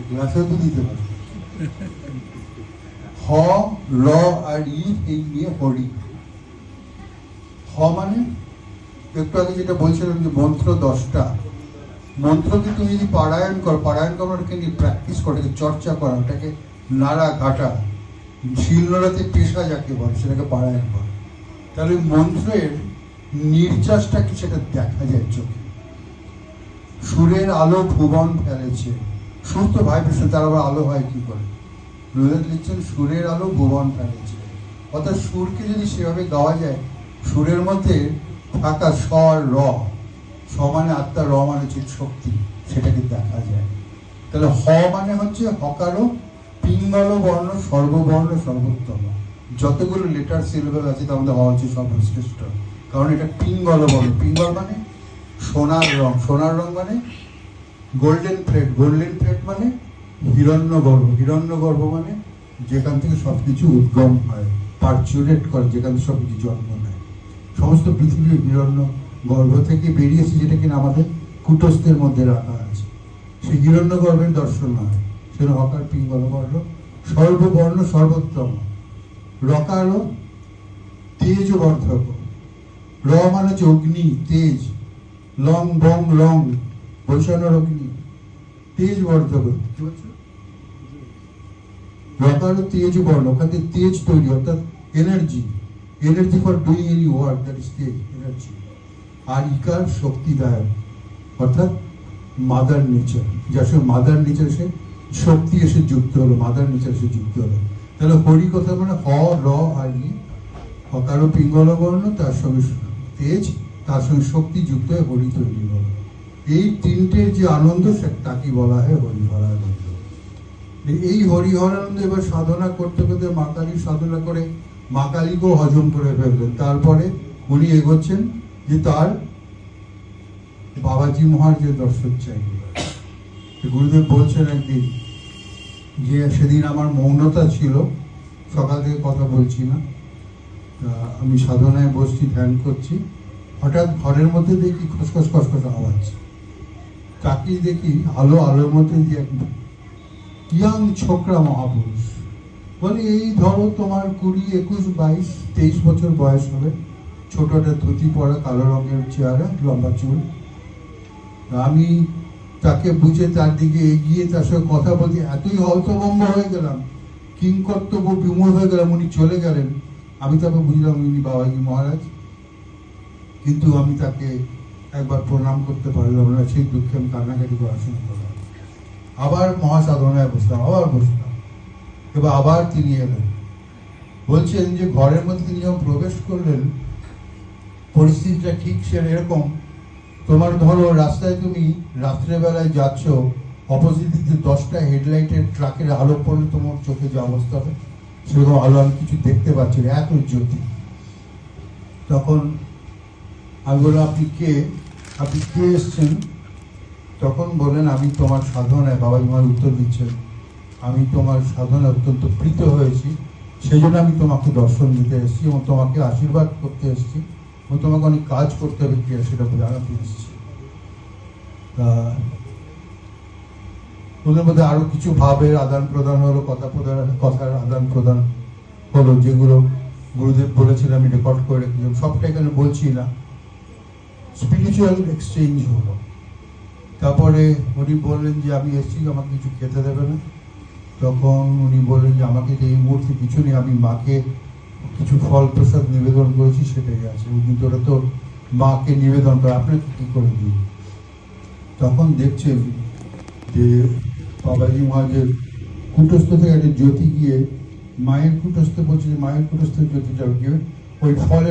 গ্লাসেও তো দিতে পারে। হ, র আর ই, এই নিয়ে হরি। হ মানে একটু আগে যেটা বলছিলাম যে মন্ত্র 10টা মন্ত্রকে তুমি যদি পারায়ণ করো, পারায়ণ করাটাকে নিয়ে প্র্যাকটিস করে, চর্চা করা, ওটাকে নাড়া ঘাটা, শিল নোড়াতে পেশা যাকে বলে সেটাকে পারায়ণ করে, তাহলে মন্ত্রের নির্যাসটা কি সেটা দেখা যায় চোখে। সুরের আলো ভুবন ফেলেছে, সুর তো ভাইব্রেশন, তার আবার আলো হয় কি করে? রবীন্দ্রনাথ লিখছেন সুরের আলো ভুবন ফেলেছে। অর্থাৎ সুরকে যদি সেভাবে গাওয়া যায়, সুরের মধ্যে থাকা স্বর র, স মানে আত্মা, র মানে হচ্ছে শক্তি, সেটাকে দেখা যায়। তাহলে হ মানে হচ্ছে হকারও পিঙ্গল বর্ণ, সর্ববর্ণ সর্বোত্তম। যতগুলো লেটার সিলেবল আছে তার মধ্যে হ হচ্ছে সর্বশ্রেষ্ঠ, কারণ এটা পিঙ্গল বর্ণ। পিঙ্গল মানে সোনার রং, সোনার রং মানে গোল্ডেন থ্রেড, গোল্ডেন থ্রেড মানে হিরণ্যগর্ভ, হিরণ্যগর্ভ মানে যেখান থেকে সবকিছু উদ্গম হয়, পার্চুরেট করে, যেখান থেকে সবকিছু জন্ম নেয়। সমস্ত পৃথিবীর হিরণ্য গর্ভ থেকে বেরিয়েছে, যেটা কিনা আমাদের কুটস্থের মধ্যে রাখা আছে। সেই হিরণ্য গর্ভের দর্শন হয়, সেটা হকার পিঙ্গল বর্ণ, সর্ববর্ণ সর্বোত্তম। রকার তেজ বর্ধক, র মানে হচ্ছে অগ্নি, তেজ, লং বং লং বৈষাণর অগ্নি, তেজ বর্ধক। কি বলছো? রকার তেজ বর্ণ, ওখান থেকে তেজ তৈরি, অর্থাৎ energy, energy for doing any work, that is তেজ, এনার্জি। আর ইকার শক্তিদায়ক, অর্থাৎ মাদার নেচার, যার সঙ্গে মাদার নেচার সে শক্তি এসে যুক্ত হলো, মাদার নেচার এসে যুক্ত হলো। তাহলে হরি কথা মানে হ, র আর ই, হকার পিঙ্গল বর্ণ, তার সঙ্গে তেজ, তার সঙ্গে শক্তি যুক্ত হয়ে হরি তৈরি হলো। এই তিনটের যে আনন্দ, তাকে বলা হয় হরিহরানন্দ। এই হরিহরানন্দ এবার সাধনা করতে করতে মা কালীর সাধনা করে মা কালীকেও হজম করে ফেললেন। তারপরে উনি এগোচ্ছেন যে তার বাবাজি মহারাজের দর্শন চাই। গুরুদেব বলছেন একদিন যে সেদিন আমার মৌনতা ছিল, সকাল থেকে কথা বলছি না, আমি সাধনায় বসছি, ধ্যান করছি, হঠাৎ ঘরের মধ্যে দেখি খসখস খসখস আওয়াজ। তাকিয়ে দেখি আলোর মধ্যে যে এক ইয়াং ছোকরা মহাপুরুষ বলে, এই ধরো তোমার 20, 21, 22, 23 বছর বয়স হবে, ছোট একটা ধুতি পরা, কালো রঙের চেহারা, লম্বা চুল। আমি তাকে বুঝে তার দিকে এগিয়ে তার সঙ্গে কথা বলতে এতই হতভম্ব হয়ে গেলাম, কিংকর্তব্য বিমূঢ় হয়ে গেলাম। উনি চলে গেলেন, আমি তাকে বুঝলাম উনি বাবাজি মহারাজ, কিন্তু আমি তাকে একবার প্রণাম করতে পারলাম না, সেই দুঃখে আমি কান্নাকাটি করে আসনে করলাম। আবার মহাসাধনায় বসলাম, আবার বসলাম, এবার আবার তিনি এলেন। বলছেন যে ঘরের মধ্যে তিনি যখন প্রবেশ করলেন, পরিস্থিতিটা ঠিক এরকম, তোমার ধরো রাস্তায় তুমি রাত্রেবেলায় যাচ্ছ, অপোজিট দিকে 10টা হেডলাইটের ট্রাকের আলো পড়লে তোমার চোখে যে অবস্থা হবে, সেরকম আলো আমি কিছু দেখতে পাচ্ছি না, এত জ্যোতি। তখন আমি বললাম, আপনি কে এসছেন? তখন বলেন, আমি তোমার সাধনায়, বাবাজি মহারাজ উত্তর দিচ্ছেন, আমি তোমার সাধনায় অত্যন্ত প্রীত হয়েছি, সেই জন্য আমি তোমাকে দর্শন দিতে এসেছি এবং তোমাকে আশীর্বাদ করতে এসেছি, এবং তোমাকে অনেক কাজ করতে হবে কি সেটা জানাতে এসেছি। ওদের মধ্যে আরো কিছু ভাবের আদান প্রদান হলো, কথার আদান প্রদান হলো, যেগুলো গুরুদেব বলেছিলেন আমি রেকর্ড করে রেখেছিলাম, সবটা এখানে বলছি না। স্পিরিচুয়াল এক্সচেঞ্জ হলো। তারপরে উনি বললেন যে আমি এসেছি, আমাকে কিছু খেতে দেবে না? তখন উনি বললেন যে আমাকে এই মুহূর্তে কিছু নেই, আমি মাকে কিছু ফল প্রসাদ নিবেদন করেছি, সেটাই আছে, কিন্তু ওটা তো মাকে নিবেদন করে, আপনাকে কি করে দিই? তখন দেখছেন যে বাবাজি মহারাজের কুটস্থ থেকে একটা জ্যোতি গিয়ে মায়ের কুটস্থে পৌঁছে, মায়ের কুটস্থের জ্যোতিটা গিয়ে ওই ফলের